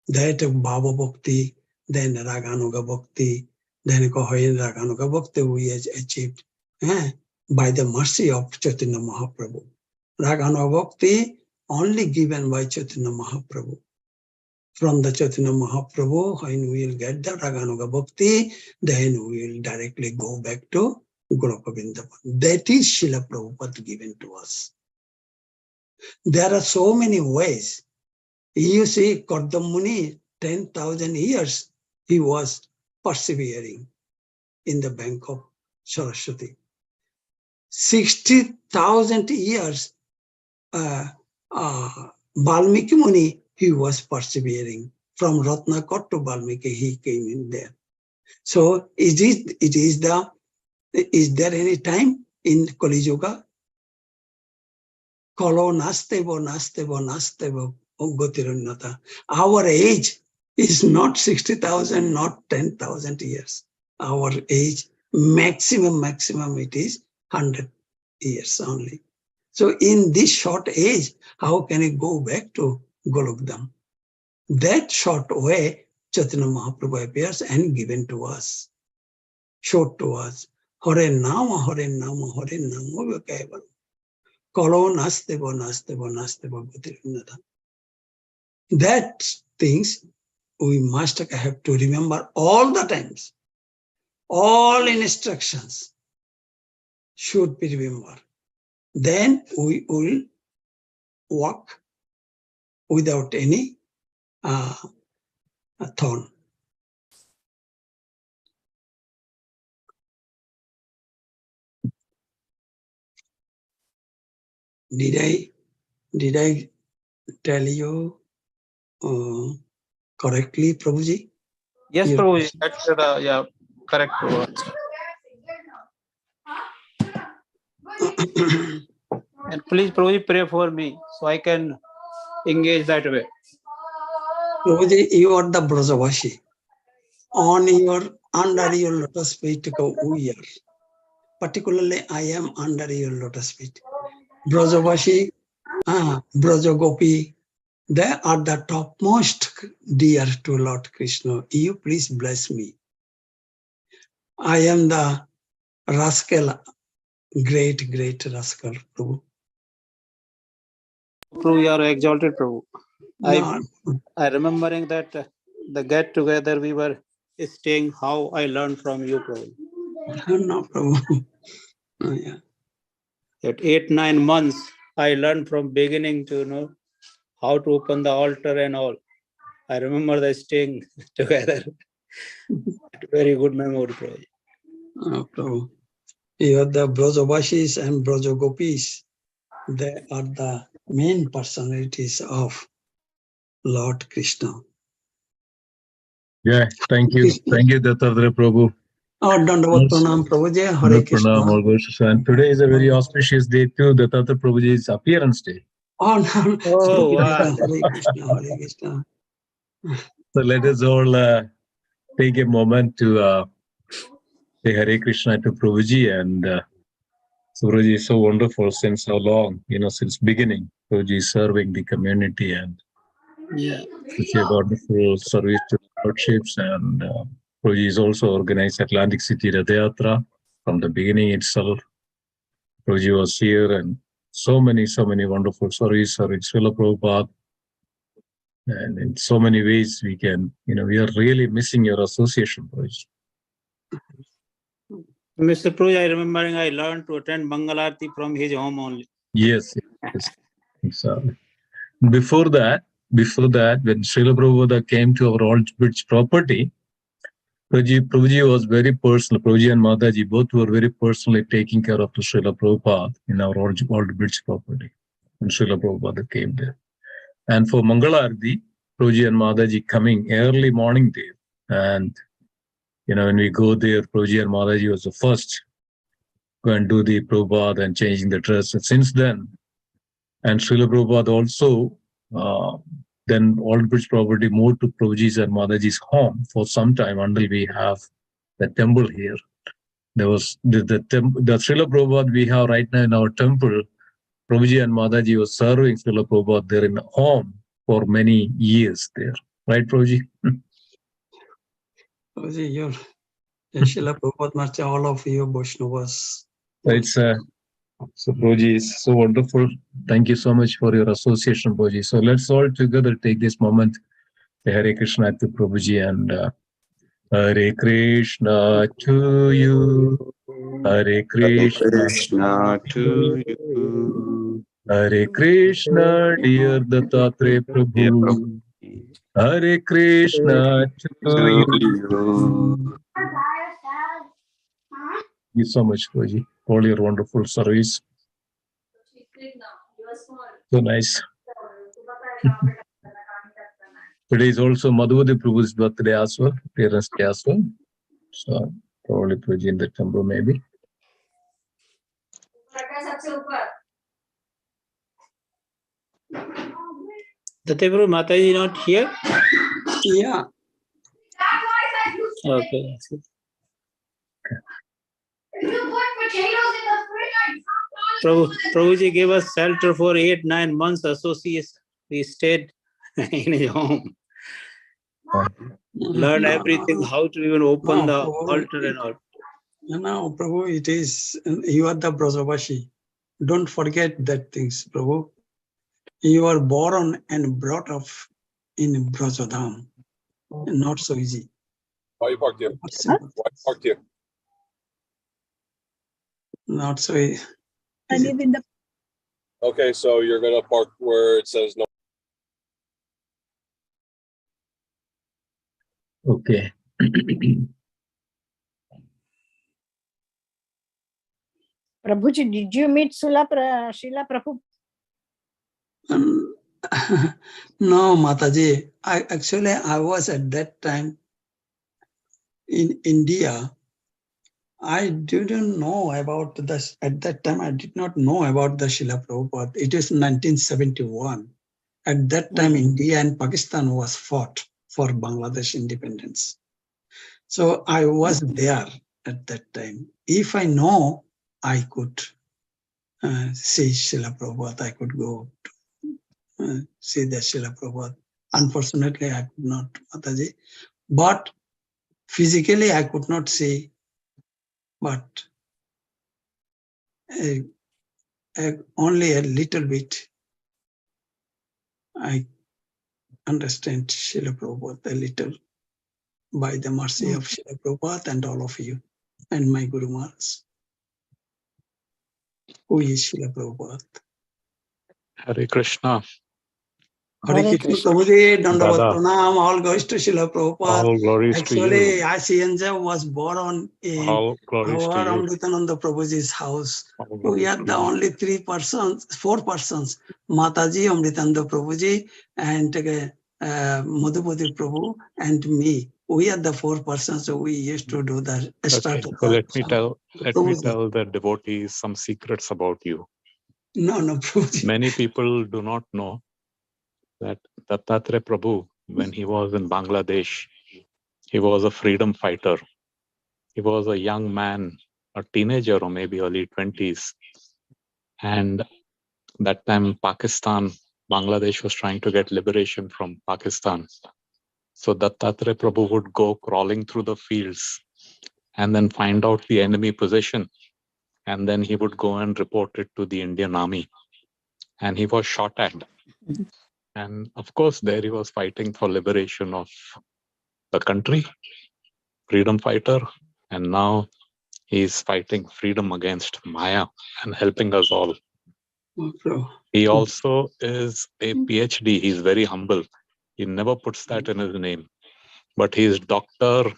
That Bhava Bhakti, then Raganuga Bhakti, then Kohayan Raganuga Bhakti we achieved by the mercy of Chaitanya Mahaprabhu. Raganuga Bhakti only given by Chaitanya Mahaprabhu. From the Chaitanya Mahaprabhu, when we will get the Raganuga Bhakti, then we will directly go back to Goloka Vrindavan. That is Srila Prabhupada given to us. There are so many ways. You see, Kardam Muni, 10,000 years, he was persevering in the bank of Saraswati. 60,000 years, Valmiki Muni, he was persevering. From Ratnakot to Valmiki, he came in there. So is there any time in Kali Yuga? Kalo nastebo Gotirunata. Our age is not 60,000, not 10,000 years. Our age, maximum it is 100 years only. So in this short age, how can I go back to Golokdam? That short way, Chaitanya Mahaprabhu appears and given to us, showed to us. Hare Nama Keval. Kalo nastebo Gotirunata. That things we must have to remember all the times. All instructions should be remembered. Then we will walk without any thorn. Did I tell you correctly, Prabhuji? Yes, Prabhuji, that's the correct word. And please, Prabhuji, pray for me so I can engage that way. Prabhuji, you are the Brajavashi. Under your lotus feet we are. Particularly, I am under your lotus feet. Brajavashi, Brajagopi, they are the topmost dear to Lord Krishna. You please bless me. I am the rascal, great rascal, Prabhu. Prabhu, you are exalted, Prabhu. No. I remembering that the get together we were staying, how I learned from you, Prabhu. No, Prabhu. Oh, yeah. At 8-9 months, I learned from beginning to know how to open the altar and all. I remember the staying together. Very good memory, Prabhu. Oh, Prabhu. You are the Brajavashis and Brajagopis. They are the main personalities of Lord Krishna. Yeah, thank you. Thank you, Dattadra Prabhu. Oh, Dandavat Pranam Prabhuji, Hare Krishna. Pranam, all goes to. And today is a very auspicious day too, the Tata Prabhuji's appearance day. Oh, no. Oh, wow. Hare Krishna, Hare Krishna. So let us all take a moment to say Hare Krishna to Prabhuji. And Prabhuji is so wonderful since how long, since beginning. Prabhuji is serving the community and Yeah. such a wonderful service to lordships. And Prabhuji is also organized Atlantic City Rath Yatra from the beginning itself. Prabhuji was here and so many wonderful service serving Srila Prabhupada. And in so many ways we can, we are really missing your association, Prabhuji. Mr. Prabhuji, I remembering I learned to attend Mangalarti from his home only. Yes. So before that, when Srila Prabhupada came to our Old Bridge property, Prabhuji was very personal. Prabhuji and Mataji both were very personally taking care of the Srila Prabhupada in our Old Bridge property when Srila Prabhupada came there. And for Mangalarti, Prabhuji and Mataji coming early morning there. And, when we go there, Prabhuji and Mataji was the first go and do the Prabhupada and changing the dress. And since then, and Srila Prabhupada also, then Old Bridge property moved to Prabhuji's and Mataji's home for some time until we have the temple here. There was the Srila Prabhupada we have right now in our temple. Prabhuji and Mataji was serving Srila Prabhupada there in the home for many years there. Right, Prabhuji? Prabhuji, your Srila Prabhupada Maharaj, all of you Vaishnavas. It's so Prabhuji is so wonderful. Thank you so much for your association, Prabhuji. So let's all together take this moment. Hare Krishna to Prabhuji and Hare Krishna to you. Hare Krishna to you. Hare Krishna, dear Dattatreya Prabhu. Hare Krishna to you. Thank you so much, Prabhuji, for all your wonderful service. So nice. Today is also Madhuvati Prabhu's birthday as well, parents' day as well. So probably Prabhuji in the temple maybe. Tatevru Mataji not here? Yeah. Okay. Prabhuji gave us shelter for 8-9 months associates. We stayed in his home. Learn everything, how to even open the altar and all. No, Prabhu, it is, you are the Brajavashi. Don't forget that things, Prabhu. You are born and brought up in Brajadham. Not so easy. Why you parked here? Why you parked here? Not so easy. I live in the Okay, so you're gonna park where it says no. Okay. Prabhuji, did you meet Srila Prabhu? No, Mataji. I was at that time in India. I didn't know about this. At that time, I did not know about the Srila Prabhupada. It is 1971. At that time, India and Pakistan was fought for Bangladesh independence. So I was there at that time. If I know, I could see Srila Prabhupada. I could go to see the Srila Prabhupada. Unfortunately, I could not, Mataji. But physically, I could not see. But only a little bit, I understand Srila Prabhupada a little by the mercy of Srila Prabhupada and all of you and my Guru Maharaj. Who is Srila Prabhupada? Hare Krishna. Hare Krishna Prabhuji, Dandavat Pranam, all goes to Srila Prabhupada. All glories Actually, to you. Asianja was born in All glories our to you. Amritananda Prabhuji's house. All We glories are to the you. only 4 persons, Mataji, Amritananda Prabhuji, and Madhupati Prabhu, and me. we are the four persons, so we used to do the start. Okay, so let me tell the devotees some secrets about you. No, Prabhuji. Many people do not know that Dattatreya Prabhu, when he was in Bangladesh, he was a freedom fighter. He was a young man, a teenager or maybe early 20s. And that time Pakistan, Bangladesh was trying to get liberation from Pakistan. So Dattatreya Prabhu would go crawling through the fields and then find out the enemy position. And then he would go and report it to the Indian army. And he was shot at. And of course, there he was fighting for liberation of the country, freedom fighter. And now he's fighting freedom against Maya and helping us all. He also is a PhD. He's very humble. He never puts that in his name. But he's a doctor.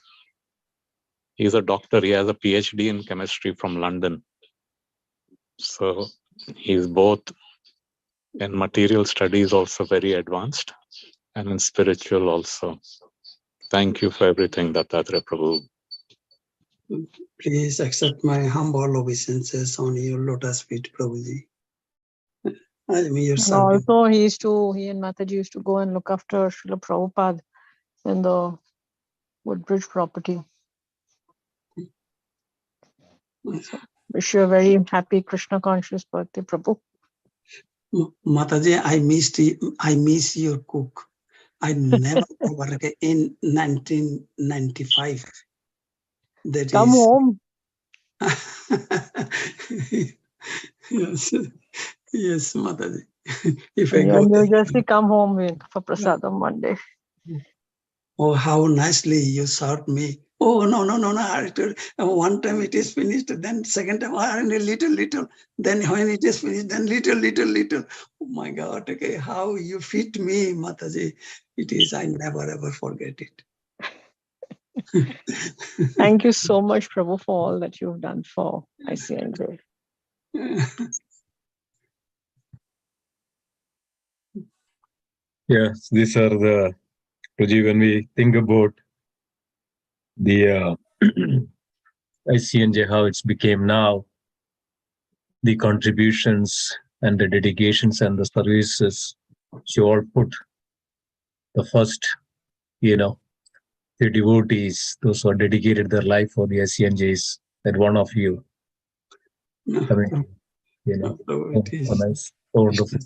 He has a PhD in chemistry from London. So he's both in material studies also very advanced and in spiritual also. Thank you for everything, Dattatreya Prabhu. Please accept my humble obeisances on your lotus feet, Prabhuji. I am your And servant. also he and Mataji used to go and look after Srila Prabhupada in the Woodbridge property. So, wish you a very happy Krishna conscious birthday, Prabhu. Mataji, I miss your cook. I never ever in 1995. That Come is home. yes, Mataji. If I And go you there. just come home for prasadam one day. Oh, how nicely you served me. Oh, no. One time it is finished, then second time, little. Then when it is finished, then little. Oh my God, okay, how you fit me, Mataji. It is, I never ever forget it. Thank you so much, Prabhu, for all that you've done for ICNJ. Yes, these are the, Prabhuji, when we think about the ICNJ, how it's became now, the contributions and the dedications and the services you all put. The first, the devotees, those who are dedicated their life for the ICNJs, that one of you. Coming, it is. so nice, so wonderful.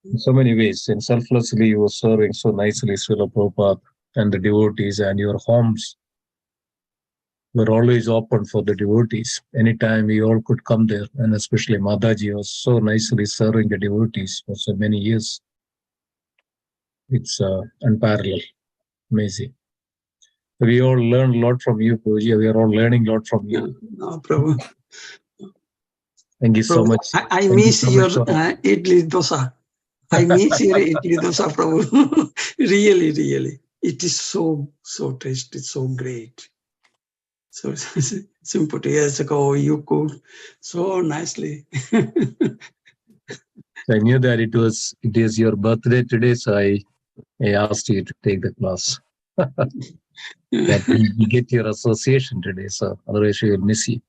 In so many ways, and selflessly you were serving so nicely Srila Prabhupada and the devotees, and your homes were always open for the devotees. Anytime we all could come there, and especially Mataji was so nicely serving the devotees for so many years. It's unparalleled, amazing. We all learned a lot from you, Prabhuji. We are all learning a lot from you. No, Prabhu. Thank you so much. I miss your idli dosa. I miss your idli dosa, Prabhu. Really. It is so tasty, so great. So simple. Years ago, you cooked so nicely. I knew that it is your birthday today, so I asked you to take the class. That you get your association today, so otherwise we will miss you.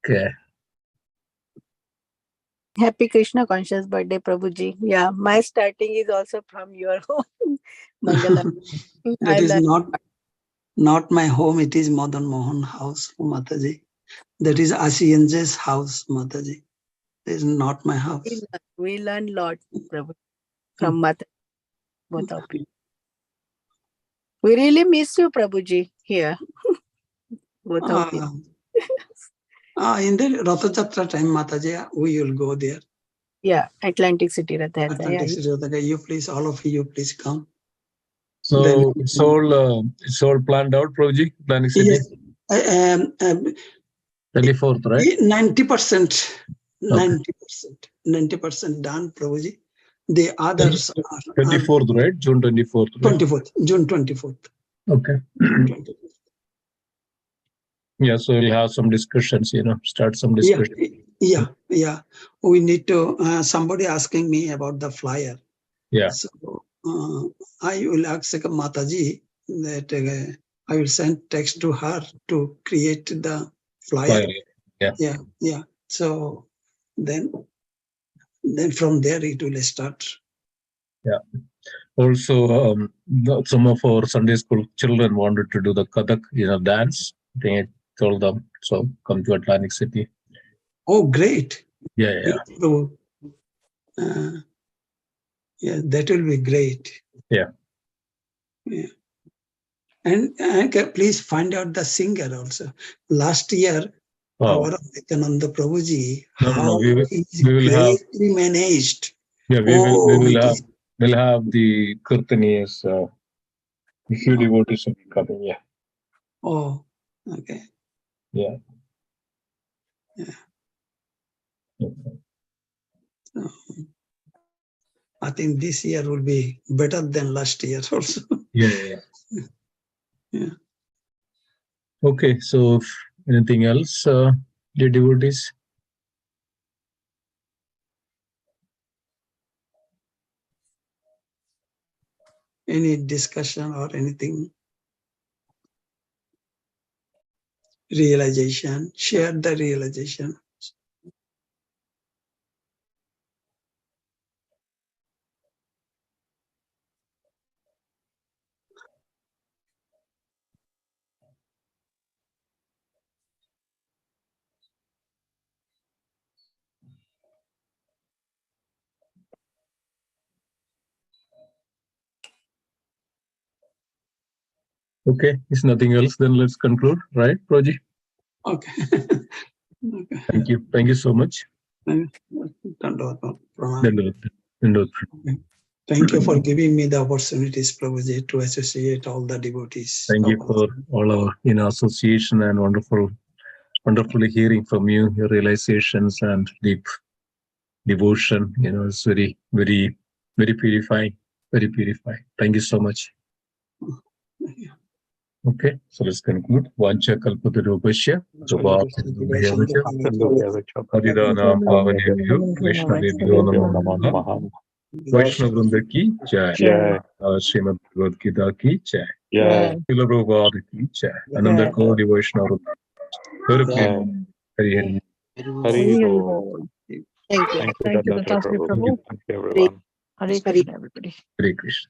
Okay. Happy Krishna conscious birthday, Prabhuji. Yeah, my starting is also from your home. Mangala. That is not my home. It is Madan Mohan house, Mataji. That is Asiyanja's house, Mataji. That is not my house. We learn a lot, Prabhu, from Mata, both of you. We really miss you, Prabhuji, here. Both of you. In the Ratha Jatra time, Mataji, we will go there. Yeah, Atlantic City Ratha Yatra. Atlantic City Ratha. You please, all of you, please come. So then, it's all planned out, Prabhuji? Atlantic City? Yes. 24th, right? 90%. 90% done, Prabhuji. The others are 24th, right? June 24th. Right? 24th. June 24th. Okay. June 24th. Yeah, so we'll have some discussions, start some discussion. Yeah. We need to, somebody asking me about the flyer. Yeah. So I will ask Mataji that I will send text to her to create the flyer. Yeah. Yeah. So then from there it will start. Yeah. Also, some of our Sunday school children wanted to do the Kathak, dance. They told them, so come to Atlantic City. Oh, great. Yeah. So, yeah, that will be great. Yeah. And please find out the singer also. Last year, Oh. our Nityananda Prabhuji, No, how we will greatly have. managed. Yeah, we'll have the Kirtanias, a few devotees will be coming. Yeah. Oh, okay. Yeah. So, I think this year will be better than last year also. Yeah. Yeah. Okay, so anything else, the devotees? Any discussion or anything? Realization, share the realization. Okay, if nothing else, then let's conclude, right, Proji? Okay. Okay. Thank you so much. Thank you for giving me the opportunities, Prabhuji, to associate all the devotees. Thank you for all our association and wonderfully hearing from you, your realizations and deep devotion. It's very, very, very purifying. Very purifying. Thank you so much. Okay, so let's conclude. Vancha kalpatarupasya, Haridanam Pavanebhyo, Vaishnavebhyo Namo Namaha. Vaishnavrinda ki jai. Srimad Bhagavad Gita ki jai. Srila Prabhupada ki jai. Ananda Kodi Vaishnava. Hari Hari. Thank you. Thank you, Dattatre Prabhu. Thank you, everyone. Hare Krishna, everybody. Hare Krishna.